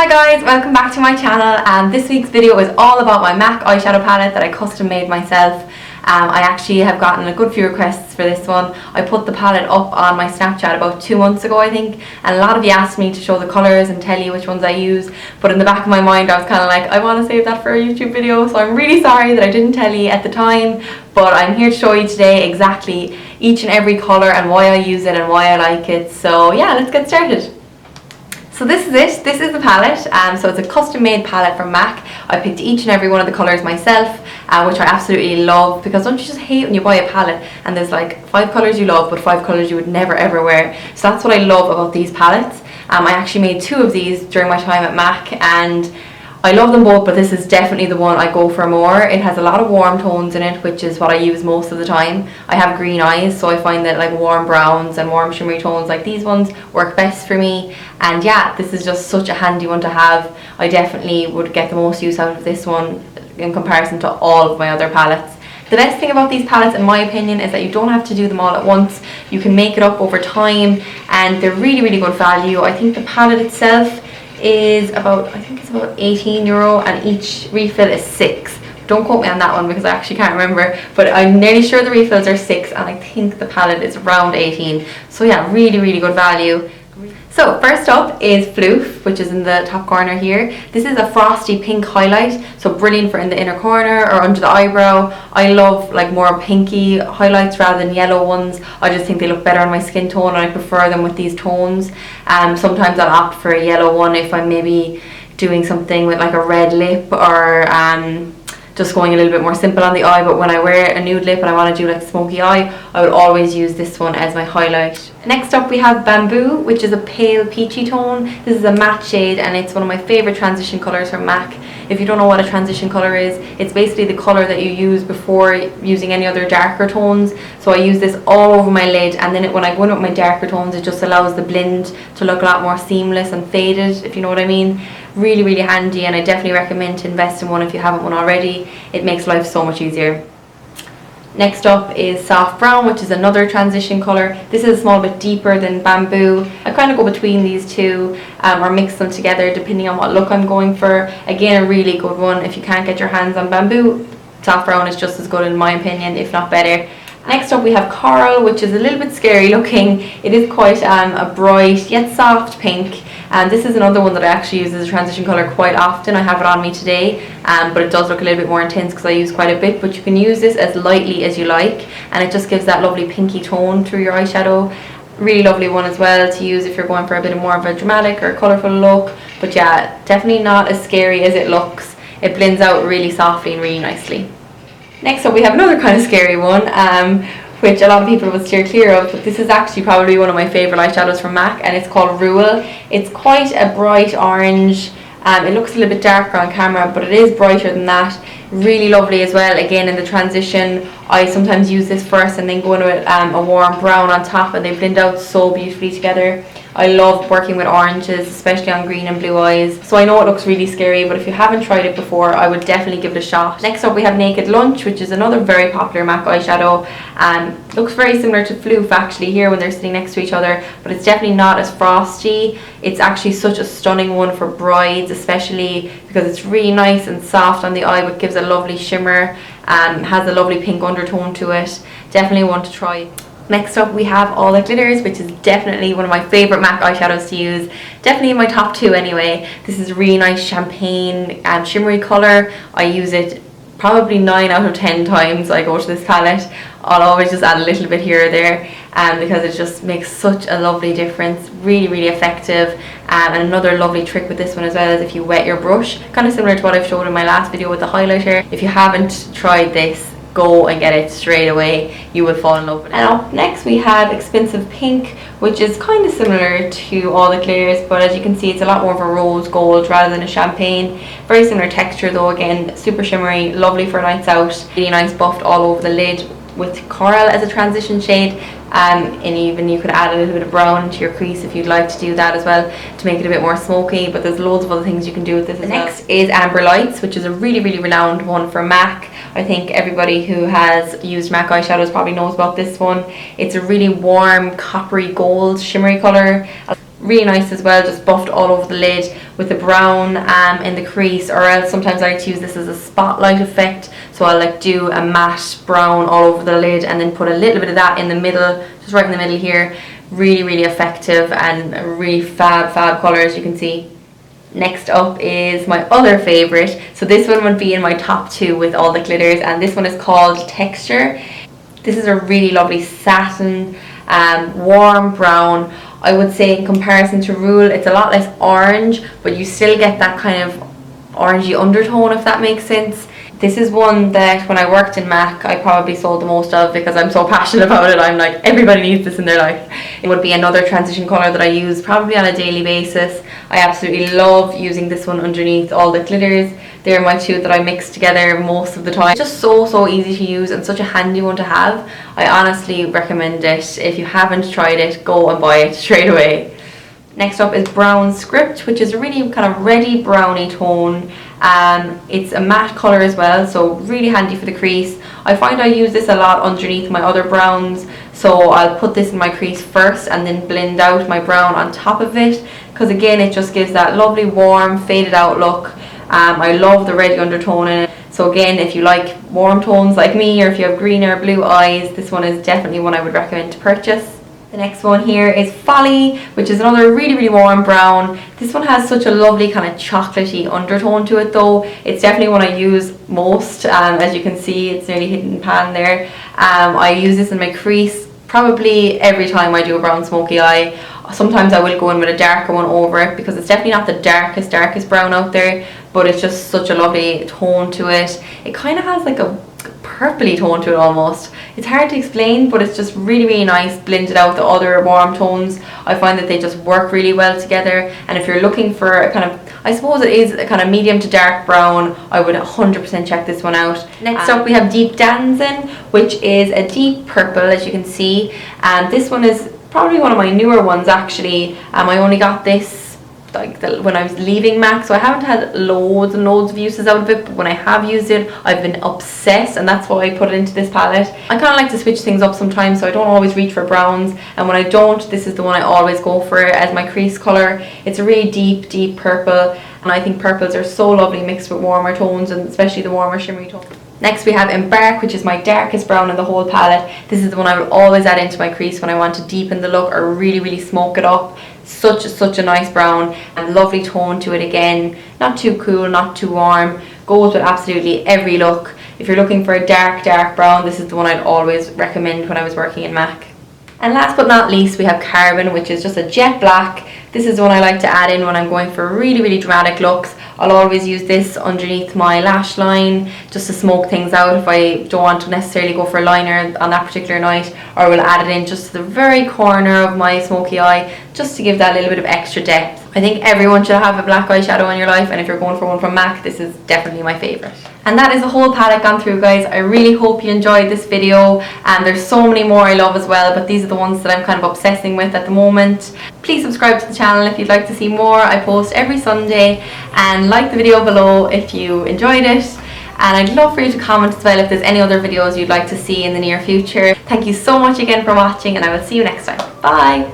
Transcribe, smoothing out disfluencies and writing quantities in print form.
Hi guys, welcome back to my channel, and this week's video is all about my MAC eyeshadow palette that I custom made myself. I actually have gotten a good few requests for this one. I put the palette up on my Snapchat about 2 months ago, I think, and a lot of you asked me to show the colours and tell you which ones I use, but in the back of my mind I was kind of like, I want to save that for a YouTube video, so I'm really sorry that I didn't tell you at the time, but I'm here to show you today exactly each and every colour and why I use it and why I like it. So yeah, let's get started. So this is it, this is the palette, so it's a custom made palette from MAC. I picked each and every one of the colours myself, which I absolutely love, because don't you just hate when you buy a palette and there's like 5 colours you love but 5 colours you would never ever wear. So that's what I love about these palettes. I actually made 2 of these during my time at MAC and I love them both, but this is definitely the one I go for more. It has a lot of warm tones in it, which is what I use most of the time. I have green eyes, so I find that like warm browns and warm shimmery tones like these ones work best for me. And yeah, this is just such a handy one to have. I definitely would get the most use out of this one in comparison to all of my other palettes. The best thing about these palettes, in my opinion, is that you don't have to do them all at once. You can make it up over time, and they're really, really good value. I think the palette itself is about, I think it's about €18, and each refill is 6. Don't quote me on that one because I actually can't remember, but I'm nearly sure the refills are 6 and I think the palette is around 18. So yeah, really, really good value. So first up is Phloof, which is in the top corner here. This is a frosty pink highlight, so brilliant for in the inner corner or under the eyebrow. I love like more pinky highlights rather than yellow ones. I just think they look better on my skin tone and I prefer them with these tones. Sometimes I'll opt for a yellow one if I'm maybe doing something with like a red lip or just going a little bit more simple on the eye, but when I wear a nude lip and I want to do like smoky eye, I would always use this one as my highlight. Next up we have Bamboo, which is a pale peachy tone. This is a matte shade and it's one of my favourite transition colours from MAC. If you don't know what a transition colour is, it's basically the colour that you use before using any other darker tones. So I use this all over my lid, and then when I go in with my darker tones, it just allows the blend to look a lot more seamless and faded, if you know what I mean. Really, really handy, and I definitely recommend to invest in one if you haven't one already. It makes life so much easier. Next up is Soft Brown, which is another transition colour. This is a small bit deeper than Bamboo. I kind of go between these two or mix them together depending on what look I'm going for. Again, a really good one. If you can't get your hands on Bamboo, Soft Brown is just as good in my opinion, if not better. Next up we have Coral, which is a little bit scary looking. It is quite a bright yet soft pink. This is another one that I actually use as a transition colour quite often. I have it on me today, but it does look a little bit more intense because I use quite a bit, but you can use this as lightly as you like and it just gives that lovely pinky tone through your eyeshadow. Really lovely one as well to use if you're going for a bit more of a dramatic or colourful look, but yeah, definitely not as scary as it looks. It blends out really softly and really nicely. Next up we have another kind of scary one, which a lot of people would steer clear of, but this is actually probably one of my favourite eyeshadows from MAC, and it's called Rule. It's quite a bright orange. It looks a little bit darker on camera, but it is brighter than that. Really lovely as well. Again, in the transition, I sometimes use this first and then go in with a warm brown on top, and they blend out so beautifully together. I love working with oranges, especially on green and blue eyes. So I know it looks really scary, but if you haven't tried it before, I would definitely give it a shot. Next up we have Naked Lunch, which is another very popular MAC eyeshadow. Looks very similar to Phloof actually here when they're sitting next to each other, but it's definitely not as frosty. It's actually such a stunning one for brides, especially because it's really nice and soft on the eye, but gives a lovely shimmer, has a lovely pink undertone to it. Definitely one to try. Next up we have All That Glitters, which is definitely one of my favourite MAC eyeshadows to use. Definitely in my top 2 anyway. This is a really nice champagne shimmery colour. I use it probably 9 out of 10 times I go to this palette. I'll always just add a little bit here or there because it just makes such a lovely difference. Really, really effective. And another lovely trick with this one as well is if you wet your brush, kind of similar to what I've showed in my last video with the highlighter. If you haven't tried this, go and get it straight away. You will fall in love with it. Now, next we have Expensive Pink, which is kind of similar to All the Glitters, but as you can see, it's a lot more of a rose gold rather than a champagne. Very similar texture though, again, super shimmery, lovely for nights out. Really nice buffed all over the lid with Coral as a transition shade. And even you could add a little bit of brown into your crease if you'd like to do that as well to make it a bit more smoky, but there's loads of other things you can do with this as well. Next is Amber Lights, which is a really, really renowned one for MAC. I think everybody who has used MAC eyeshadows probably knows about this one. It's a really warm coppery gold shimmery colour. really nice as well, just buffed all over the lid with the brown in the crease, or else sometimes I like to use this as a spotlight effect. So I'll like do a matte brown all over the lid and then put a little bit of that in the middle, just right in the middle here. Really, really effective and a really fab colour, as you can see. Next up is my other favourite. So this one would be in my top 2 with all the glitters, and this one is called Texture. This is a really lovely satin, warm brown. I would say in comparison to Rule, it's a lot less orange, but you still get that kind of orangey undertone, if that makes sense. This is one that when I worked in MAC, I probably sold the most of because I'm so passionate about it. I'm like, everybody needs this in their life. It would be another transition colour that I use probably on a daily basis. I absolutely love using this one underneath all the glitters. They're my 2 that I mix together most of the time. It's just so easy to use and such a handy one to have. I honestly recommend it. If you haven't tried it, go and buy it straight away. Next up is Brown Script, which is a really kind of reddy browny tone. It's a matte colour as well, so really handy for the crease. I find I use this a lot underneath my other browns, so I'll put this in my crease first and then blend out my brown on top of it, because again it just gives that lovely warm faded out look. I love the reddy undertone in it, so again if you like warm tones like me, or if you have green or blue eyes, this one is definitely one I would recommend to purchase. The next one here is Folie, which is another really warm brown. This one has such a lovely kind of chocolatey undertone to it though. It's definitely one I use most. As you can see, it's nearly hidden in pan there. I use this in my crease probably every time I do a brown smoky eye. Sometimes I will go in with a darker one over it because it's definitely not the darkest brown out there, but it's just such a lovely tone to it. It kind of has like a purpley tone to it almost. It's hard to explain, but it's just really nice blended out the other warm tones. I find that they just work really well together, and if you're looking for a kind of, I suppose it is a kind of medium to dark brown, I would 100% check this one out. Next up we have Deep Damson, which is a deep purple, as you can see, and this one is probably one of my newer ones actually. I only got this when I was leaving MAC, so I haven't had loads and loads of uses out of it, but when I have used it I've been obsessed, and that's why I put it into this palette. I kind of like to switch things up sometimes, so I don't always reach for browns, and when I don't, this is the one I always go for as my crease colour. It's a really deep purple, and I think purples are so lovely mixed with warmer tones, and especially the warmer shimmery tones. Next we have Embark, which is my darkest brown in the whole palette. This is the one I would always add into my crease when I want to deepen the look or really smoke it up. Such a nice brown and lovely tone to it again. Not too cool, not too warm. Goes with absolutely every look. If you're looking for a dark brown, this is the one I'd always recommend when I was working in MAC. And last but not least, we have Carbon, which is just a jet black. This is the one I like to add in when I'm going for really dramatic looks. I'll always use this underneath my lash line just to smoke things out if I don't want to necessarily go for a liner on that particular night, or we'll add it in just to the very corner of my smoky eye just to give that little bit of extra depth. I think everyone should have a black eyeshadow in your life, and if you're going for one from MAC, this is definitely my favourite. And that is the whole palette gone through, guys. I really hope you enjoyed this video, and there's so many more I love as well, but these are the ones that I'm kind of obsessing with at the moment. Please subscribe to the channel if you'd like to see more. I post every Sunday, and like the video below if you enjoyed it. And I'd love for you to comment as well if there's any other videos you'd like to see in the near future. Thank you so much again for watching, and I will see you next time. Bye!